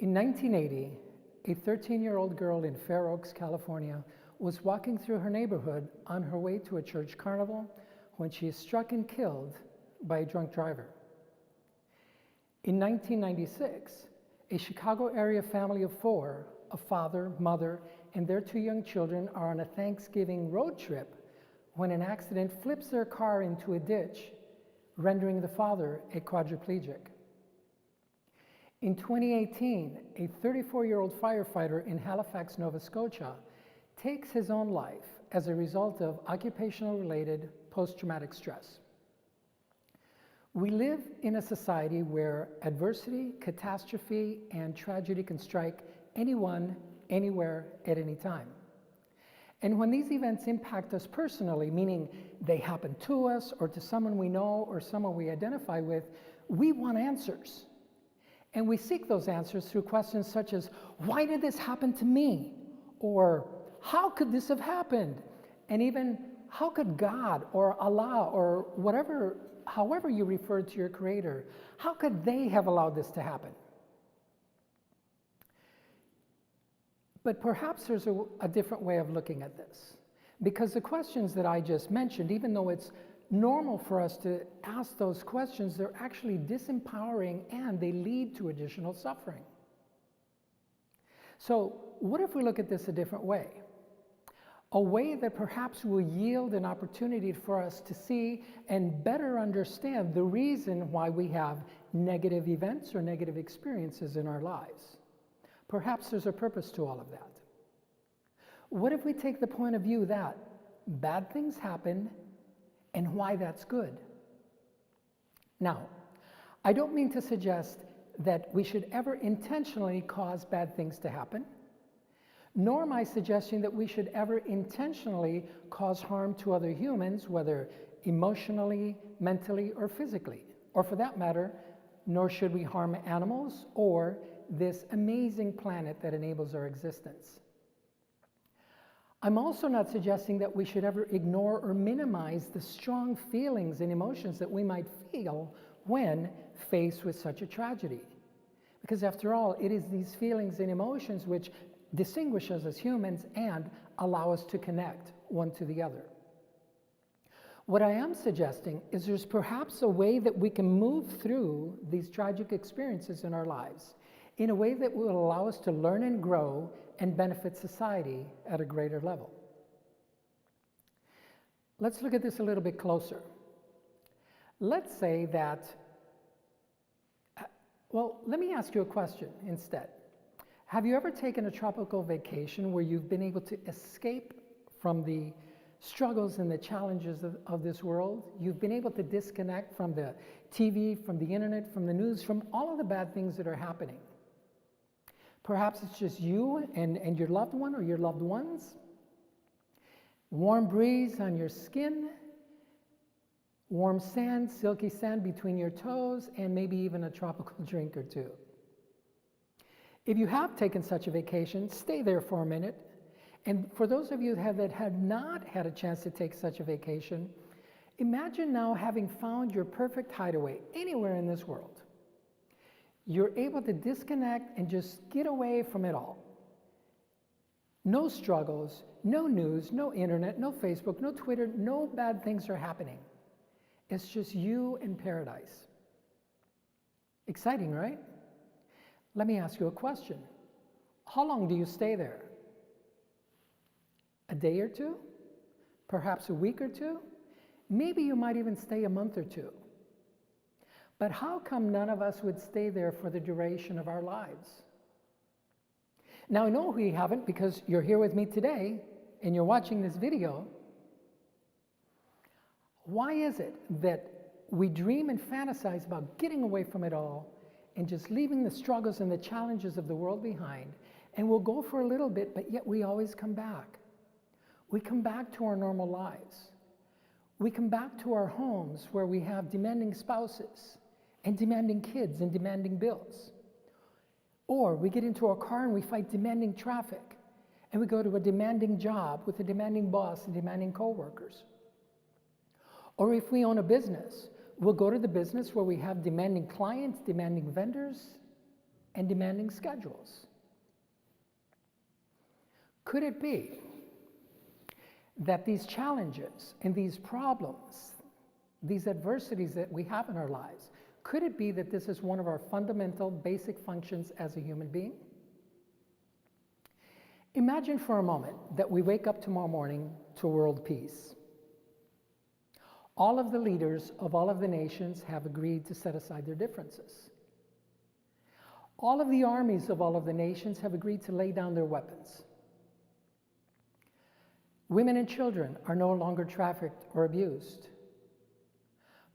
In 1980, a 13-year-old girl in Fair Oaks, California, was walking through her neighborhood on her way to a church carnival when she is struck and killed by a drunk driver. In 1996, a Chicago area family of four, a father, mother, and their two young children, are on a Thanksgiving road trip when an accident flips their car into a ditch, rendering the father a quadriplegic. In 2018, a 34-year-old firefighter in Halifax, Nova Scotia, takes his own life as a result of occupational-related post-traumatic stress. We live in a society where adversity, catastrophe, and tragedy can strike anyone, anywhere, at any time. And when these events impact us personally, meaning they happen to us or to someone we know or someone we identify with, we want answers. And we seek those answers through questions such as, why did this happen to me? Or, how could this have happened? And even, how could God or Allah or whatever, however you refer to your Creator, how could they have allowed this to happen? But perhaps there's a different way of looking at this. Because the questions that I just mentioned, even though it's normal for us to ask those questions, they're actually disempowering and they lead to additional suffering. So what if we look at this a different way? A way that perhaps will yield an opportunity for us to see and better understand the reason why we have negative events or negative experiences in our lives. Perhaps there's a purpose to all of that. What if we take the point of view that bad things happen and why that's good? Now, I don't mean to suggest that we should ever intentionally cause bad things to happen, nor am I suggesting that we should ever intentionally cause harm to other humans, whether emotionally, mentally, or physically. Or for that matter, nor should we harm animals or this amazing planet that enables our existence. I'm also not suggesting that we should ever ignore or minimize the strong feelings and emotions that we might feel when faced with such a tragedy. Because after all, it is these feelings and emotions which distinguish us as humans and allow us to connect one to the other. What I am suggesting is there's perhaps a way that we can move through these tragic experiences in our lives in a way that will allow us to learn and grow and benefit society at a greater level. Let's look at this a little bit closer. Let's say that, well, let me ask you a question instead. Have you ever taken a tropical vacation where you've been able to escape from the struggles and the challenges of this world? You've been able to disconnect from the TV, from the internet, from the news, from all of the bad things that are happening. Perhaps it's just you and your loved one or your loved ones. Warm breeze on your skin, warm sand, silky sand between your toes, and maybe even a tropical drink or two. If you have taken such a vacation, stay there for a minute. And for those of you that have not had a chance to take such a vacation, imagine now having found your perfect hideaway anywhere in this world. You're able to disconnect and just get away from it all. No struggles, no news, no internet, no Facebook, no Twitter, no bad things are happening. It's just you and paradise. Exciting, right? Let me ask you a question. How long do you stay there? A day or two? Perhaps a week or two? Maybe you might even stay a month or two. But how come none of us would stay there for the duration of our lives? Now, I know we haven't because you're here with me today and you're watching this video. Why is it that we dream and fantasize about getting away from it all and just leaving the struggles and the challenges of the world behind, and we'll go for a little bit, but yet we always come back? We come back to our normal lives. We come back to our homes where we have demanding spouses and demanding kids and demanding bills. Or we get into our car and we fight demanding traffic, and we go to a demanding job with a demanding boss and demanding coworkers. Or if we own a business, we'll go to the business where we have demanding clients, demanding vendors, and demanding schedules? Could it be that these challenges and these problems, these adversities that we have in our lives, could it be that this is one of our fundamental basic functions as a human being? Imagine for a moment that we wake up tomorrow morning to world peace. All of the leaders of all of the nations have agreed to set aside their differences. All of the armies of all of the nations have agreed to lay down their weapons. Women and children are no longer trafficked or abused.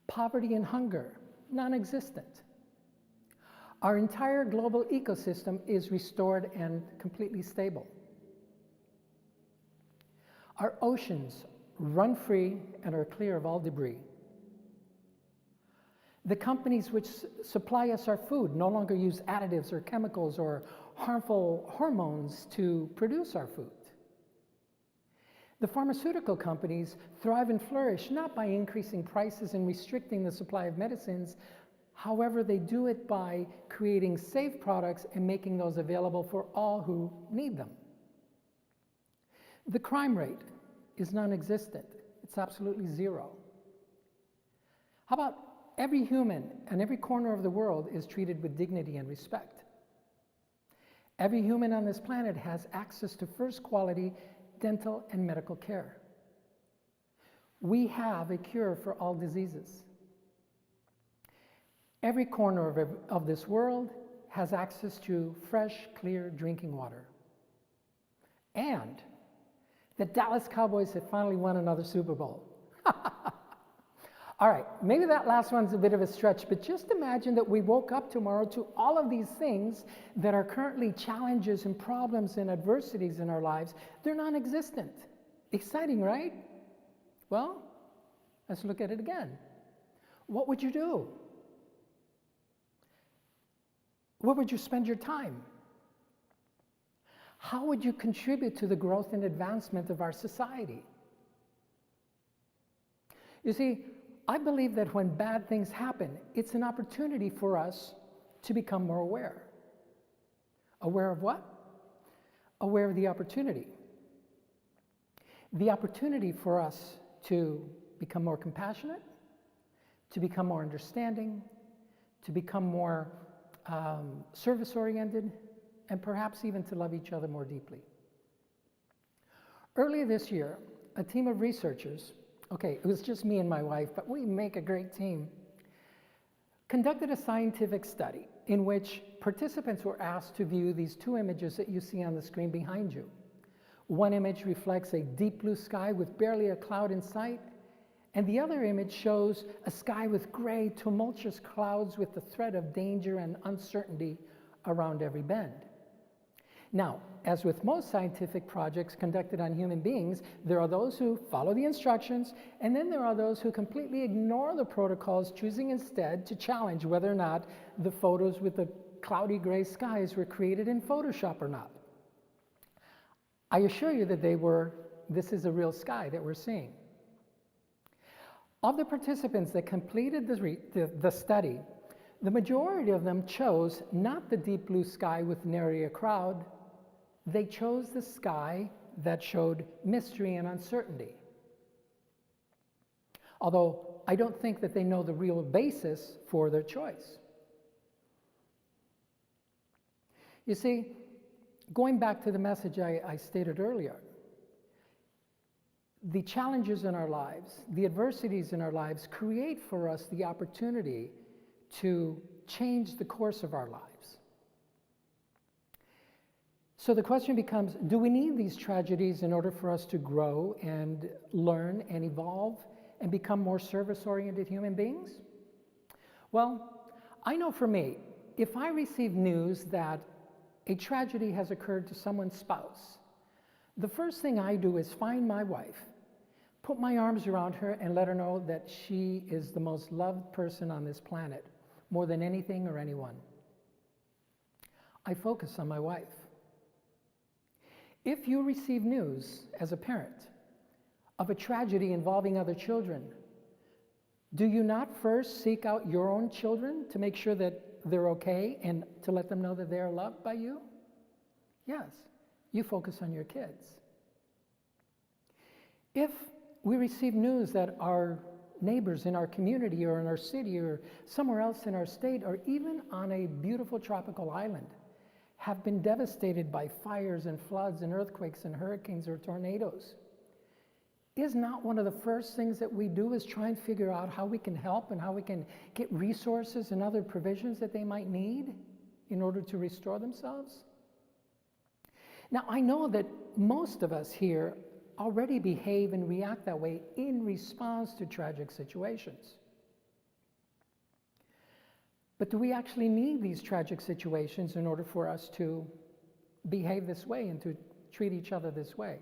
Poverty and hunger, non-existent. Our entire global ecosystem is restored and completely stable. Our oceans run free and are clear of all debris. The companies which supply us our food no longer use additives or chemicals or harmful hormones to produce our food. The pharmaceutical companies thrive and flourish not by increasing prices and restricting the supply of medicines. However, they do it by creating safe products and making those available for all who need them. The crime rate is non-existent. It's absolutely zero. How about every human in every corner of the world is treated with dignity and respect? Every human on this planet has access to first quality dental and medical care. We have a cure for all diseases. Every corner of this world has access to fresh, clear drinking water. And the Dallas Cowboys have finally won another Super Bowl. All right, maybe that last one's a bit of a stretch, but just imagine that we woke up tomorrow to all of these things that are currently challenges and problems and adversities in our lives. They're non-existent. Exciting, right? Well, let's look at it again. What would you do? Where would you spend your time? How would you contribute to the growth and advancement of our society? You see, I believe that when bad things happen, it's an opportunity for us to become more aware. Aware of what? Aware of the opportunity. The opportunity for us to become more compassionate, to become more understanding, to become more service-oriented, and perhaps even to love each other more deeply. Earlier this year, a team of researchers, it was just me and my wife, but we make a great team, conducted a scientific study in which participants were asked to view these two images that you see on the screen behind you. One image reflects a deep blue sky with barely a cloud in sight, and the other image shows a sky with gray, tumultuous clouds with the threat of danger and uncertainty around every bend. Now, as with most scientific projects conducted on human beings, there are those who follow the instructions, and then there are those who completely ignore the protocols, choosing instead to challenge whether or not the photos with the cloudy gray skies were created in Photoshop or not. I assure you that this is a real sky that we're seeing. Of the participants that completed the study, the majority of them chose not the deep blue sky with nary a cloud. They chose the sky that showed mystery and uncertainty. Although I don't think that they know the real basis for their choice. You see, going back to the message I stated earlier, the challenges in our lives, the adversities in our lives create for us the opportunity to change the course of our lives. So the question becomes, do we need these tragedies in order for us to grow and learn and evolve and become more service-oriented human beings? Well, I know for me, if I receive news that a tragedy has occurred to someone's spouse, the first thing I do is find my wife, put my arms around her, and let her know that she is the most loved person on this planet, more than anything or anyone. I focus on my wife. If you receive news as a parent of a tragedy involving other children, do you not first seek out your own children to make sure that they're okay and to let them know that they're loved by you? Yes, you focus on your kids. If we receive news that our neighbors in our community or in our city or somewhere else in our state or even on a beautiful tropical island have been devastated by fires and floods and earthquakes and hurricanes or tornadoes, is not one of the first things that we do is try and figure out how we can help and how we can get resources and other provisions that they might need in order to restore themselves? Now, I know that most of us here already behave and react that way in response to tragic situations. But do we actually need these tragic situations in order for us to behave this way and to treat each other this way?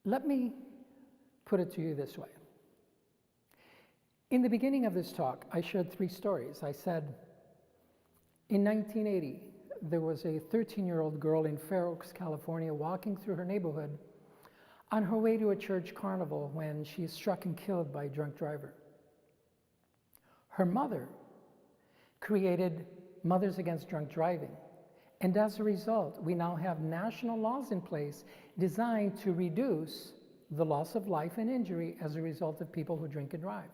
Let me put it to you this way. In the beginning of this talk, I shared 3 stories. I said, in 1980, there was a 13-year-old girl in Fair Oaks, California, walking through her neighborhood on her way to a church carnival when she is struck and killed by a drunk driver. Her mother created Mothers Against Drunk Driving, and as a result, we now have national laws in place designed to reduce the loss of life and injury as a result of people who drink and drive.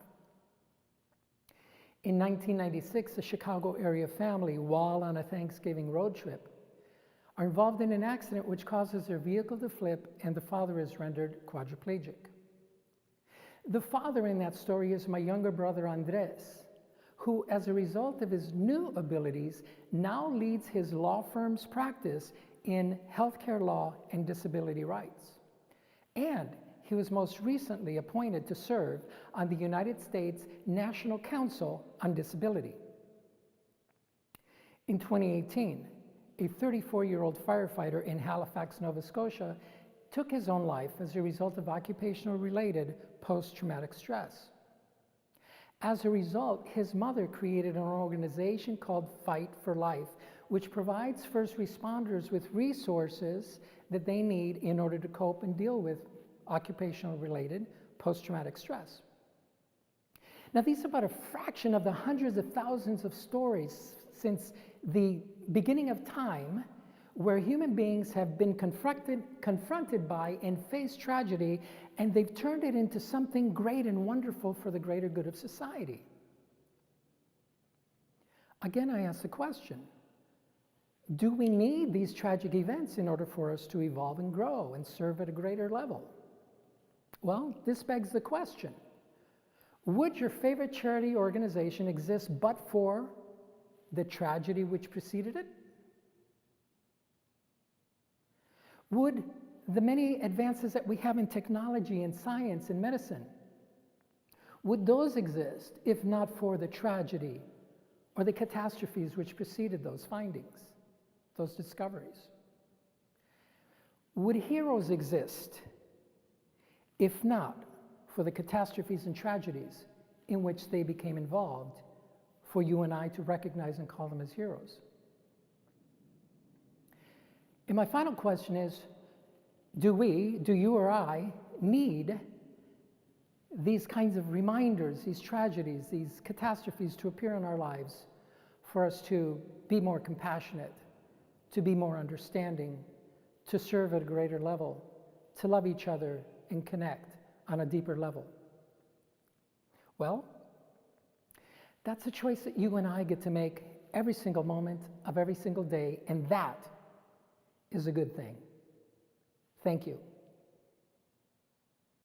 In 1996, a Chicago area family, while on a Thanksgiving road trip, are involved in an accident which causes their vehicle to flip and the father is rendered quadriplegic. The father in that story is my younger brother Andres, who, as a result of his new abilities, now leads his law firm's practice in healthcare law and disability rights. And he was most recently appointed to serve on the United States National Council on Disability. In 2018, a 34-year-old firefighter in Halifax, Nova Scotia, took his own life as a result of occupational-related post-traumatic stress. As a result, his mother created an organization called Fight for Life, which provides first responders with resources that they need in order to cope and deal with occupational-related post-traumatic stress. Now, these are but a fraction of the hundreds of thousands of stories since the beginning of time where human beings have been confronted by and faced tragedy, and they've turned it into something great and wonderful for the greater good of society. Again, I ask the question, do we need these tragic events in order for us to evolve and grow and serve at a greater level? Well, this begs the question, would your favorite charity organization exist but for the tragedy which preceded it? Would the many advances that we have in technology and science and medicine, would those exist if not for the tragedy or the catastrophes which preceded those findings, those discoveries? Would heroes exist if not for the catastrophes and tragedies in which they became involved, for you and I to recognize and call them as heroes? And my final question is, do you or I, need these kinds of reminders, these tragedies, these catastrophes to appear in our lives for us to be more compassionate, to be more understanding, to serve at a greater level, to love each other and connect on a deeper level? Well, that's a choice that you and I get to make every single moment of every single day, and that is a good thing. Thank you.